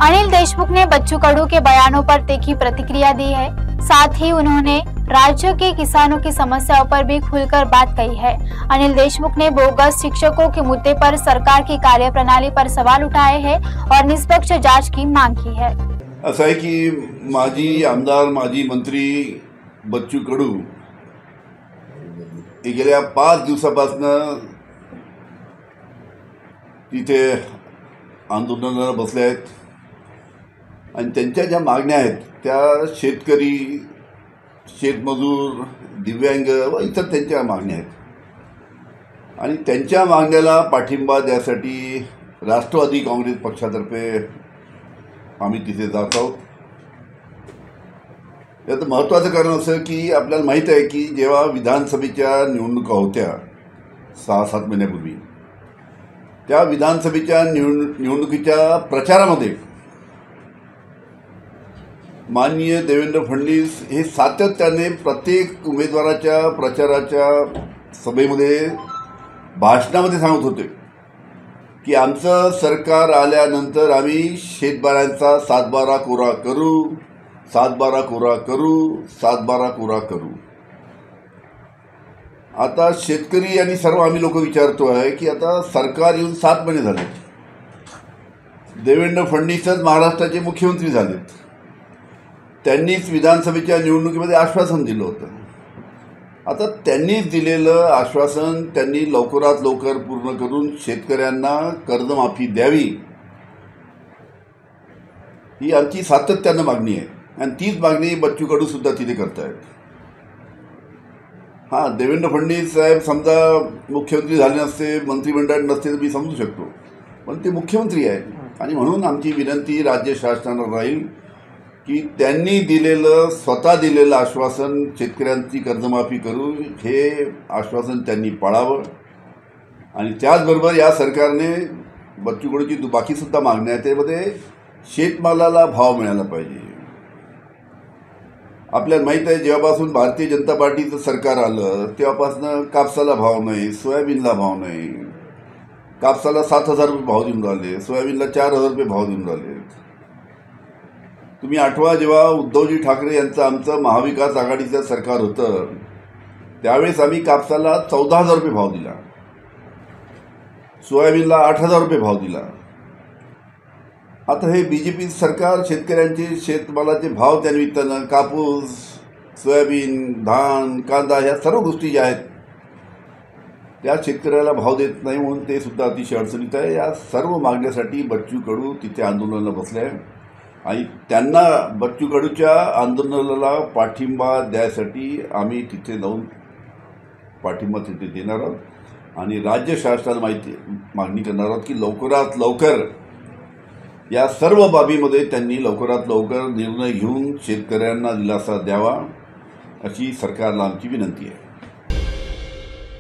अनिल देशमुख ने बच्चू कडू के बयानों पर तीखी प्रतिक्रिया दी है। साथ ही उन्होंने राज्य के किसानों की समस्याओं पर भी खुलकर बात कही है। अनिल देशमुख ने बोगस शिक्षकों के मुद्दे पर सरकार की कार्यप्रणाली पर सवाल उठाए हैं और निष्पक्ष जांच की मांग की है। असं आहे की माजी आमदार माजी मंत्री बच्चू कडू हे गेल्या 5 दिवसापासून तिथे आंदोलनाला बसले आहेत आणि त्यांच्या ज्या मागण्या आहेत त्या शेतकरी शेतमजूर दिव्यांग व इतर त्यांच्या मागण्या आहेत आणि त्यांच्या मागण्याला पाठिंबा द्यासाठी राष्ट्रवादी काँग्रेस पक्षातर्फे आम्ही तिथे जात आहोत। याचं महत्त्वाचं कारण असं की आपल्याला माहीत आहे की जेव्हा विधानसभेच्या निवडणुका होत्या 6-7 महिन्यापूर्वी त्या विधानसभेच्या निवडणुकीच्या प्रचारामध्ये माननीय देवेंद्र फडणवीस हे सातत्याने प्रत्येक उमेदवाराच्या प्रचाराच्या सभेमध्ये भाषणामध्ये सांगत होते की आमचं सरकार आल्यानंतर आम्ही शेतकऱ्यांचा 7/12 कोरा करू, 7/12 कोरा करू, 7/12 कोरा करू। आता शेतकरी आणि सर्व आम्ही लोक विचारतो आहे की आता सरकार येऊन 7 महिने झाले, देवेंद्र फडणवीसच महाराष्ट्राचे मुख्यमंत्री झालेत, त्यांनीच विधानसभेच्या निवडणुकीमध्ये आश्वासन दिलं होतं। आता त्यांनीच दिलेलं आश्वासन त्यांनी लवकरात लवकर पूर्ण करून शेतकऱ्यांना कर्जमाफी द्यावी ही आमची सातत्यानं मागणी आहे आणि तीच मागणी बच्चू कडू सुद्धा तिथे करतायत। हां, देवेंद्र फडणवीस साहेब समजा मुख्यमंत्री झाले नसते, मंत्रिमंडळात नसते तर मी समजू शकतो, पण ते मुख्यमंत्री आहेत आणि म्हणून आमची विनंती राज्य शासनाला राहील की त्यांनी दिलेलं स्वतः दिलेलं आश्वासन शेतकऱ्यांची कर्जमाफी करू हे आश्वासन त्यांनी पाळावं आणि त्याचबरोबर या सरकारने बच्चू कडूची बाकीसुद्धा मागण्या आहेत त्यामध्ये शेतमालाला भाव मिळाला पाहिजे। आपल्याला माहीत आहे जेव्हापासून भारतीय जनता पार्टीचं सरकार आलं तेव्हापासून कापसाला भाव नाही, सोयाबीनला भाव नाही, कापसाला 7,000 रुपये भाव देऊन राहिले, सोयाबीनला 4,000 रुपये भाव देऊन राहिले। तुम्ही आठवा जेव्हा उद्धवजी ठाकरे यांचं आमचं महाविकास आघाडीचं सरकार होतं त्यावेळेस आम्ही कापसाला 14,000 रुपये भाव दिला, सोयाबीनला 8,000 रुपये भाव दिला। आता हे बीजेपी सरकार शेतकऱ्यांचे शेतमालाचे भाव त्यानिमित्तानं कापूस, सोयाबीन, धान, कांदा ह्या सर्व गोष्टी ज्या आहेत त्या शेतकऱ्याला भाव देत नाही म्हणून ते सुद्धा अतिशय अडचणीत आहे। या सर्व मागण्यासाठी बच्चू कडू तिथे आंदोलनाला बसले आहे आणि त्यांना बच्चू कडूच्या आंदोलनाला पाठिंबा द्यायसाठी आम्ही तिथे जाऊन पाठिंबा तिथे देणार आहोत आणि राज्य शासनाला मागणी करणार आहोत की लवकरात लवकर या सर्व बाबीमध्ये त्यांनी लवकरात लवकर निर्णय घेऊन शेतकऱ्यांना दिलासा द्यावा अशी सरकारला आमची विनंती आहे।